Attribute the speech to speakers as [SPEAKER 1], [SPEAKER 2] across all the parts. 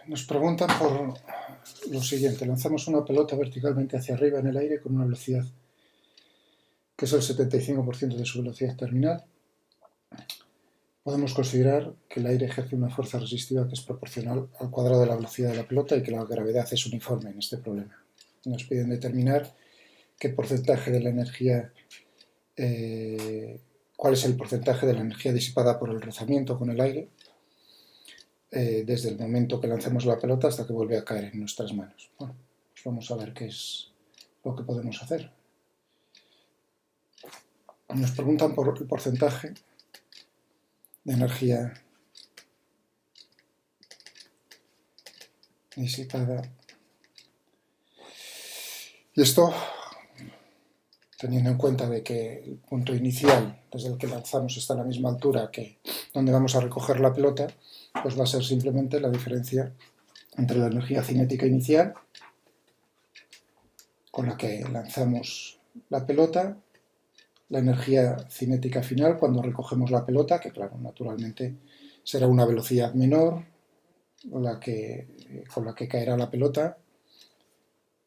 [SPEAKER 1] Nos preguntan por lo siguiente. Lanzamos una pelota verticalmente hacia arriba en el aire con una velocidad que es el 75% de su velocidad terminal. Podemos considerar que el aire ejerce una fuerza resistiva que es proporcional al cuadrado de la velocidad de la pelota y que la gravedad es uniforme en este problema. Nos piden determinar qué porcentaje de la energía, cuál es el porcentaje de la energía disipada por el rozamiento con el aire desde el momento que lancemos la pelota hasta que vuelve a caer en nuestras manos. Bueno, pues vamos a ver qué es lo que podemos hacer. Nos preguntan por el porcentaje de energía disipada. Y esto, teniendo en cuenta de que el punto inicial desde el que lanzamos está a la misma altura que donde vamos a recoger la pelota, pues va a ser simplemente la diferencia entre la energía cinética inicial con la que lanzamos la pelota, la energía cinética final cuando recogemos la pelota, que claro, naturalmente será una velocidad menor con la que caerá la pelota,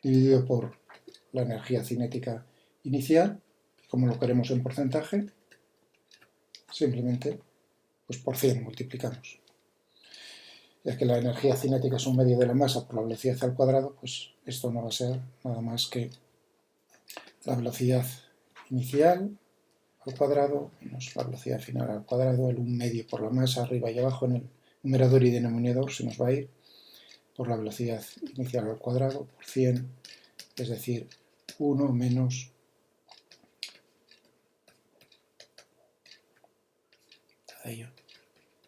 [SPEAKER 1] dividido por la energía cinética inicial. Como lo queremos en porcentaje, simplemente pues por 100 multiplicamos. Ya que la energía cinética es un medio de la masa por la velocidad al cuadrado, pues esto no va a ser nada más que la velocidad inicial al cuadrado menos la velocidad final al cuadrado, el 1 medio por la masa arriba y abajo en el numerador y denominador se nos va a ir por la velocidad inicial al cuadrado por 100, es decir, 1 menos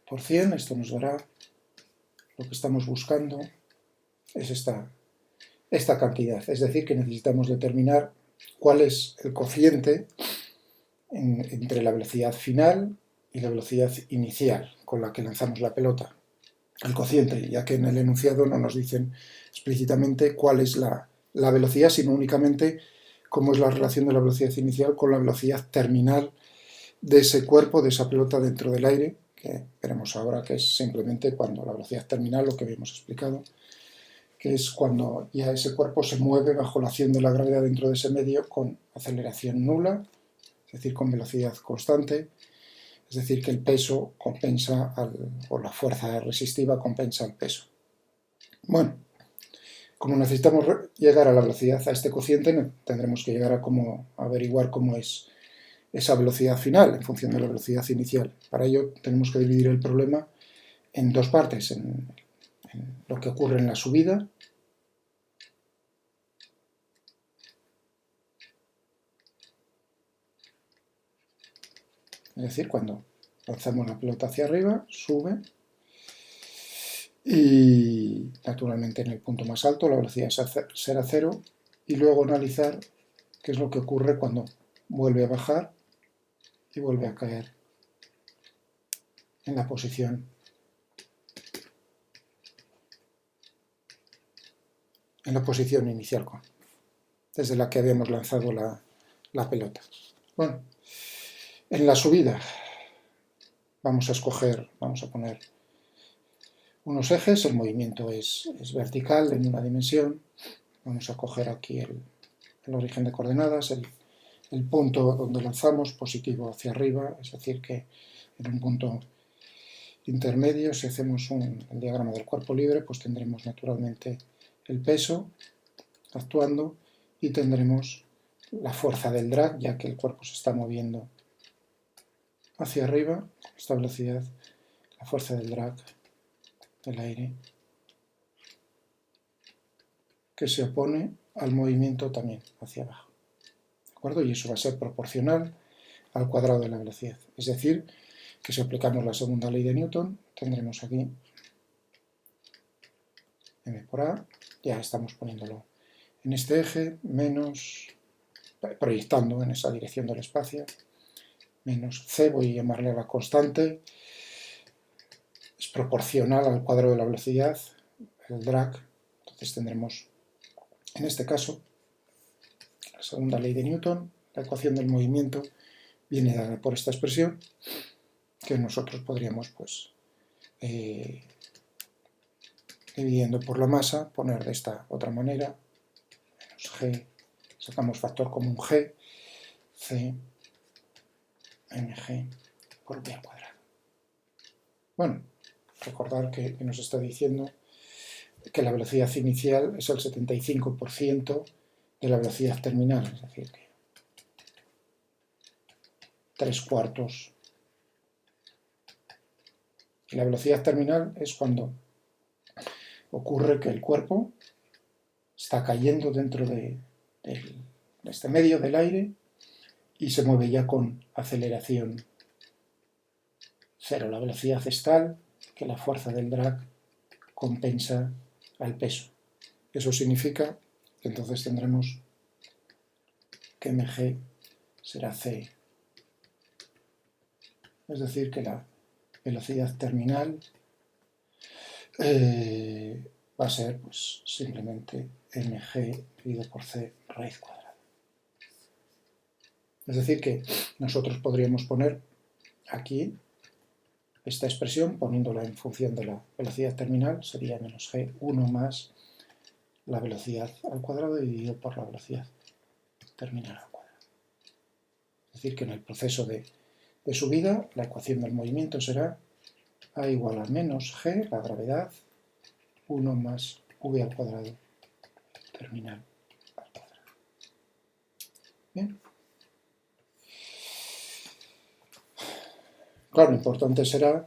[SPEAKER 1] por 100. Esto nos dará lo que estamos buscando, es esta cantidad, es decir, que necesitamos determinar cuál es el cociente entre la velocidad final y la velocidad inicial con la que lanzamos la pelota. El cociente, ya que en el enunciado no nos dicen explícitamente cuál es la velocidad, sino únicamente cómo es la relación de la velocidad inicial con la velocidad terminal de ese cuerpo, de esa pelota dentro del aire, que veremos ahora que es simplemente cuando la velocidad terminal, lo que habíamos explicado, que es cuando ya ese cuerpo se mueve bajo la acción de la gravedad dentro de ese medio con aceleración nula, es decir, con velocidad constante, es decir, que el peso compensa, o la fuerza resistiva compensa el peso. Bueno, como necesitamos llegar a la velocidad, a este cociente, tendremos que llegar a averiguar cómo es esa velocidad final en función de la velocidad inicial. Para ello tenemos que dividir el problema en dos partes, en lo que ocurre en la subida es decir, cuando lanzamos la pelota hacia arriba, sube y naturalmente en el punto más alto la velocidad será 0 y luego analizar qué es lo que ocurre cuando vuelve a bajar y vuelve a caer en la posición inicial desde la que habíamos lanzado la pelota. Bueno, en la subida vamos a poner unos ejes, el movimiento es vertical en una dimensión, vamos a coger aquí el origen de coordenadas, el punto donde lanzamos, positivo hacia arriba, es decir que en un punto intermedio, si hacemos el diagrama del cuerpo libre, pues tendremos naturalmente el peso actuando y tendremos la fuerza del drag, ya que el cuerpo se está moviendo hacia arriba, esta velocidad, la fuerza del drag del aire, que se opone al movimiento también hacia abajo. ¿De acuerdo? Y eso va a ser proporcional al cuadrado de la velocidad. Es decir, que si aplicamos la segunda ley de Newton, tendremos aquí m por a, ya estamos poniéndolo en este eje, menos, proyectando en esa dirección del espacio, menos c, voy a llamarle a la constante, es proporcional al cuadrado de la velocidad, el drag, entonces tendremos, en este caso, la segunda ley de Newton, la ecuación del movimiento viene dada por esta expresión, que nosotros podríamos, pues, dividiendo por la masa, poner de esta otra manera, menos G, sacamos factor común G, C, mg por v al cuadrado. Bueno, recordar que nos está diciendo que la velocidad inicial es el 75% de la velocidad terminal, es decir, que 3/4. Y la velocidad terminal es cuando ocurre que el cuerpo está cayendo dentro de este medio del aire y se mueve ya con aceleración cero. La velocidad es tal que la fuerza del drag compensa al peso. Eso significa que entonces tendremos que mg será c. Es decir, que la velocidad terminal va a ser pues, simplemente mg dividido por c raíz cuadrada. Es decir, que nosotros podríamos poner aquí esta expresión, poniéndola en función de la velocidad terminal, sería menos g, 1 más la velocidad al cuadrado dividido por la velocidad terminal al cuadrado. Es decir, que en el proceso de subida, la ecuación del movimiento será a igual a menos g, la gravedad, 1 más v al cuadrado terminal al cuadrado. Bien. Claro, lo importante será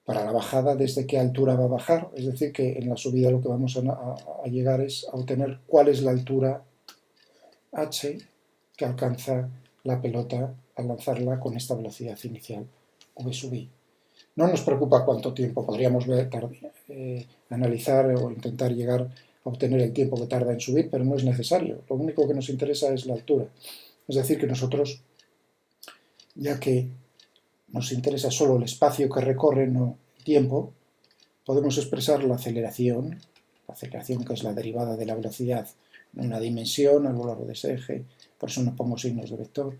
[SPEAKER 1] para la bajada desde qué altura va a bajar, es decir, que en la subida lo que vamos a llegar es a obtener cuál es la altura h que alcanza la pelota al lanzarla con esta velocidad inicial v sub i. No nos preocupa cuánto tiempo, podríamos analizar o intentar llegar a obtener el tiempo que tarda en subir, pero no es necesario. Lo único que nos interesa es la altura. Es decir, que nosotros, ya que nos interesa solo el espacio que recorre, no el tiempo, podemos expresar la aceleración que es la derivada de la velocidad en una dimensión a lo largo de ese eje, por eso no pongo signos de vector,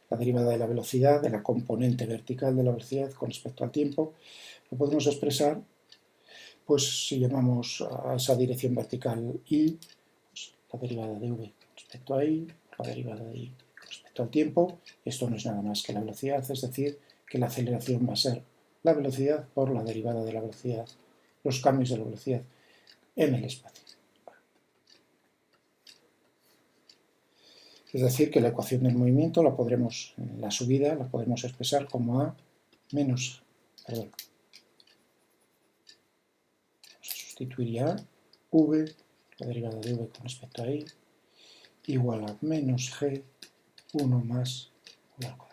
[SPEAKER 1] la derivada de la velocidad, de la componente vertical de la velocidad con respecto al tiempo, lo podemos expresar, pues si llamamos a esa dirección vertical i, pues, la derivada de v respecto a i, la derivada de i respecto al tiempo, esto no es nada más que la velocidad, es decir, que la aceleración va a ser la velocidad por la derivada de la velocidad, los cambios de la velocidad en el espacio. Es decir, que la ecuación del movimiento la podremos, en la subida, la podemos expresar como a menos, perdón, vamos a sustituir ya v, la derivada de v con respecto a i, igual a menos g, 1 más v al cuadrado.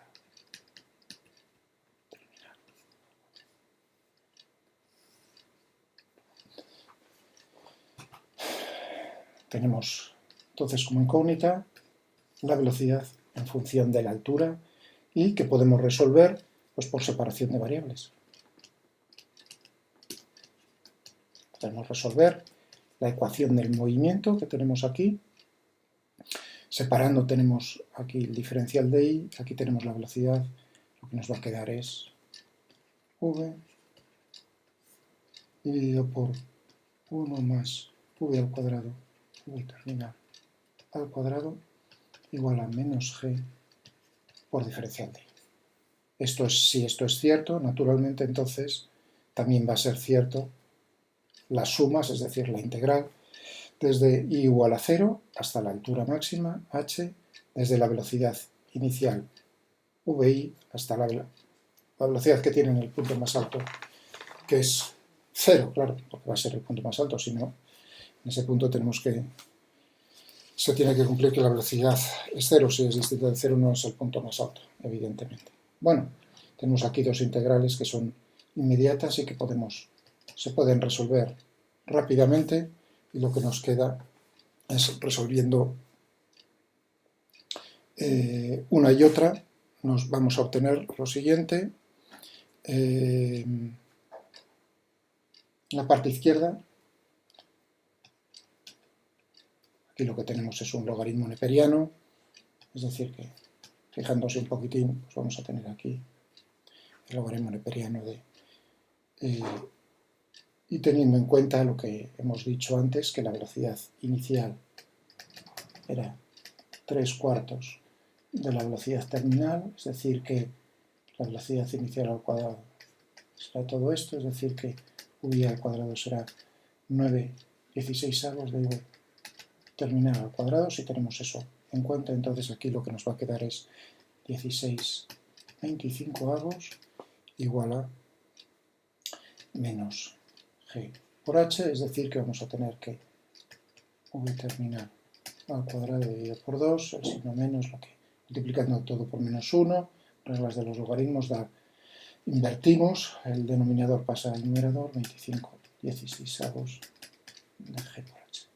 [SPEAKER 1] Tenemos entonces como incógnita la velocidad en función de la altura y que podemos resolver pues, por separación de variables. Podemos resolver la ecuación del movimiento que tenemos aquí. Separando tenemos aquí el diferencial de i, aquí tenemos la velocidad, lo que nos va a quedar es v dividido por 1 más v al cuadrado, v terminal al cuadrado, igual a menos g por diferencial de i. Si esto es cierto, naturalmente entonces también va a ser cierto las sumas, es decir, la integral, desde i igual a 0 hasta la altura máxima, h, desde la velocidad inicial, vi, hasta la velocidad que tiene en el punto más alto, que es 0, claro, porque va a ser el punto más alto, si no, en ese punto se tiene que cumplir que la velocidad es 0, si es distinta de 0 no es el punto más alto, evidentemente. Bueno, tenemos aquí dos integrales que son inmediatas y que se pueden resolver rápidamente, y lo que nos queda es resolviendo una y otra, nos vamos a obtener lo siguiente. En la parte izquierda, aquí lo que tenemos es un logaritmo neperiano, es decir que, fijándose un poquitín, pues vamos a tener aquí el logaritmo neperiano de y teniendo en cuenta lo que hemos dicho antes, que la velocidad inicial era 3/4 de la velocidad terminal, es decir que la velocidad inicial al cuadrado será todo esto, es decir que v al cuadrado será 9/16 de v terminal al cuadrado. Si tenemos eso en cuenta, entonces aquí lo que nos va a quedar es 16/25 igual a menos g por h, es decir que vamos a tener que v terminal al cuadrado dividido por 2, el signo menos, lo que multiplicando todo por -1, reglas de los logaritmos da, invertimos, el denominador pasa al numerador, 25/16 de g por h.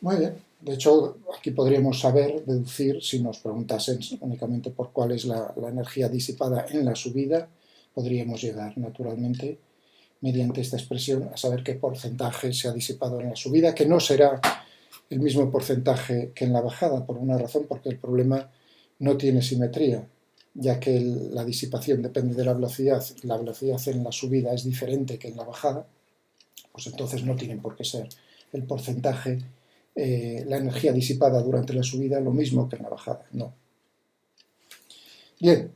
[SPEAKER 1] Muy bien, de hecho aquí podríamos saber, deducir, si nos preguntasen únicamente por cuál es la energía disipada en la subida, podríamos llegar naturalmente mediante esta expresión a saber qué porcentaje se ha disipado en la subida, que no será el mismo porcentaje que en la bajada, por una razón, porque el problema no tiene simetría, ya que la disipación depende de la velocidad en la subida es diferente que en la bajada, pues entonces no tienen por qué ser el porcentaje, la energía disipada durante la subida lo mismo que en la bajada, no. Bien,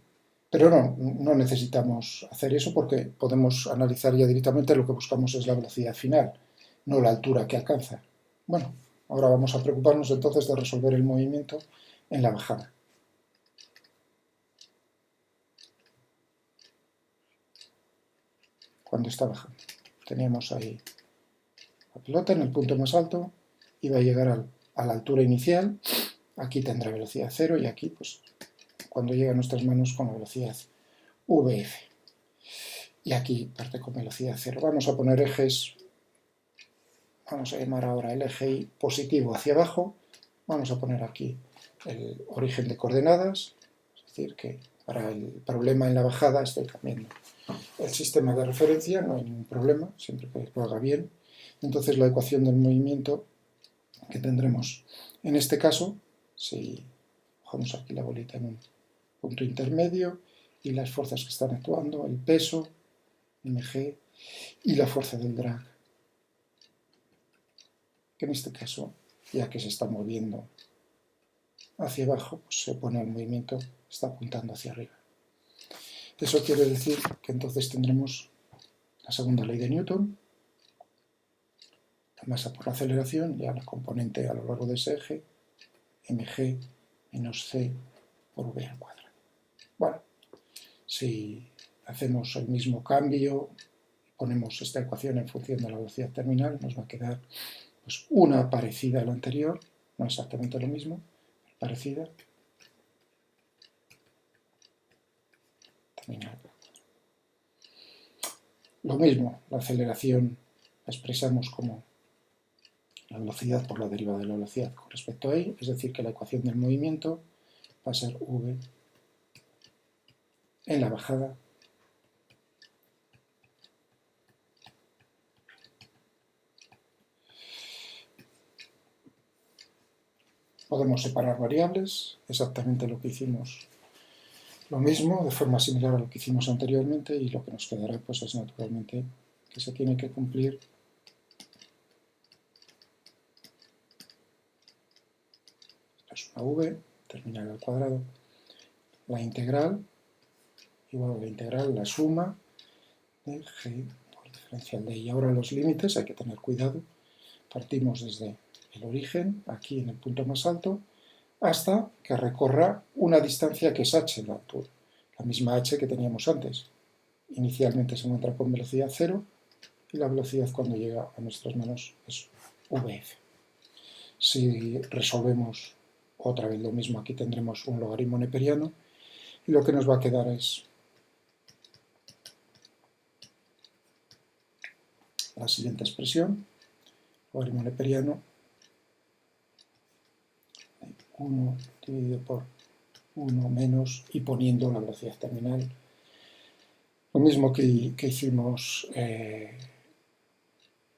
[SPEAKER 1] pero no necesitamos hacer eso porque podemos analizar ya directamente lo que buscamos es la velocidad final, no la altura que alcanza. Bueno, ahora vamos a preocuparnos entonces de resolver el movimiento en la bajada. Cuando está bajando. Teníamos ahí la pelota en el punto más alto, iba a llegar a la altura inicial, aquí tendrá velocidad 0 y aquí, pues, cuando llega a nuestras manos con la velocidad vf. Y aquí parte con velocidad 0. Vamos a poner ejes, vamos a llamar ahora el eje Y positivo hacia abajo, vamos a poner aquí el origen de coordenadas, es decir que para el problema en la bajada estoy cambiando el sistema de referencia, no hay ningún problema, siempre que lo haga bien. Entonces la ecuación del movimiento que tendremos en este caso, si cogemos aquí la bolita en un punto intermedio y las fuerzas que están actuando, el peso, mg, y la fuerza del drag, que en este caso, ya que se está moviendo hacia abajo, pues se pone el movimiento, está apuntando hacia arriba. Eso quiere decir que entonces tendremos la segunda ley de Newton, la masa por la aceleración, ya la componente a lo largo de ese eje, mg menos c por v al cuadrado. Bueno, si hacemos el mismo cambio, ponemos esta ecuación en función de la velocidad terminal, nos va a quedar pues, una parecida a la anterior, no exactamente lo mismo, parecida, terminal. Lo mismo, la aceleración la expresamos como la velocidad por la derivada de la velocidad con respecto a y, es decir, que la ecuación del movimiento va a ser v en la bajada podemos separar variables, exactamente lo que hicimos, lo mismo, de forma similar a lo que hicimos anteriormente, y lo que nos quedará pues es naturalmente que se tiene que cumplir es una v, terminal al cuadrado, la integral, igual a la integral, la suma de g por diferencial de y. Ahora los límites, hay que tener cuidado, partimos desde el origen, aquí en el punto más alto, hasta que recorra una distancia que es h, la altura, la misma h que teníamos antes. Inicialmente se encuentra con velocidad 0 y la velocidad cuando llega a nuestras manos es vf. Si resolvemos otra vez lo mismo, aquí tendremos un logaritmo neperiano y lo que nos va a quedar es la siguiente expresión, logaritmo neperiano, 1 dividido por 1 menos, y poniendo la velocidad terminal, lo mismo que hicimos,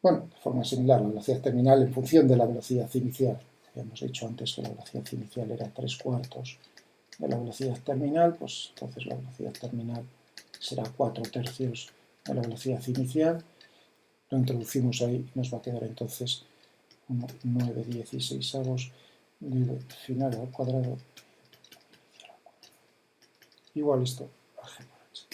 [SPEAKER 1] bueno, de forma similar, la velocidad terminal en función de la velocidad inicial. Habíamos dicho antes que la velocidad inicial era 3/4 de la velocidad terminal, pues entonces la velocidad terminal será 4/3 de la velocidad inicial. Lo introducimos ahí y nos va a quedar entonces 9/16 de final al cuadrado igual esto a g por h.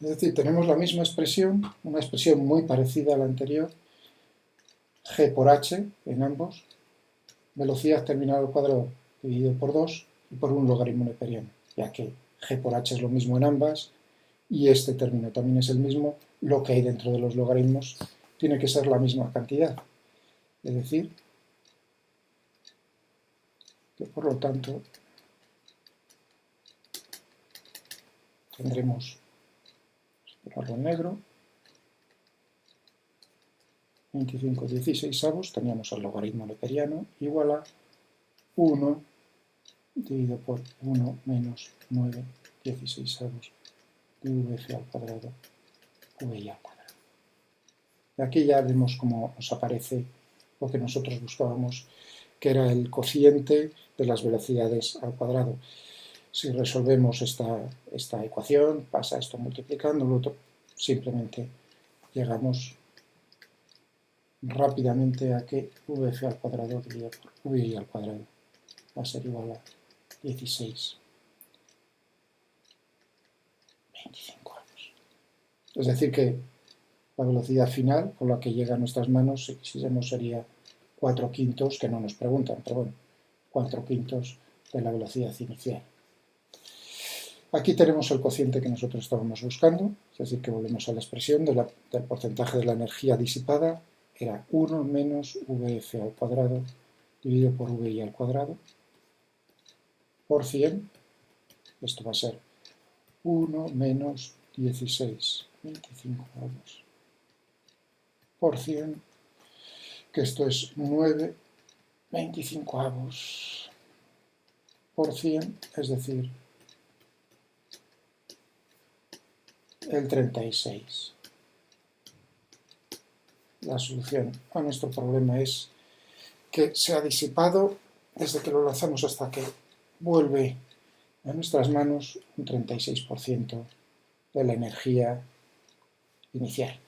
[SPEAKER 1] Es decir, tenemos la misma expresión, una expresión muy parecida a la anterior, g por h en ambos, velocidad terminal al cuadrado dividido por 2 y por un logaritmo neperiano, ya que g por h es lo mismo en ambas y este término también es el mismo, lo que hay dentro de los logaritmos tiene que ser la misma cantidad. Es decir, que por lo tanto tendremos, ponerlo en negro, 25/16, teníamos el logaritmo neperiano igual a 1 dividido por 1 menos 9/16 de vf al cuadrado vi al cuadrado. Y aquí ya vemos cómo nos aparece lo que nosotros buscábamos, que era el cociente de las velocidades al cuadrado. Si resolvemos esta ecuación, pasa esto multiplicando, lo otro, simplemente llegamos rápidamente a que vf al cuadrado dividido por vi al cuadrado va a ser igual a 16/25. Es decir que la velocidad final con la que llega a nuestras manos, si quisiéramos, sería 4/5, que no nos preguntan, pero bueno, 4/5 de la velocidad inicial. Aquí tenemos el cociente que nosotros estábamos buscando, es decir, que volvemos a la expresión del porcentaje de la energía disipada, era 1 menos vf al cuadrado dividido por vi al cuadrado por 100, esto va a ser 1 menos 16/25 por 100, que esto es 9/25 por 100, es decir, el 36. La solución a nuestro problema es que se ha disipado desde que lo lanzamos hasta que vuelve a nuestras manos un 36% de la energía inicial.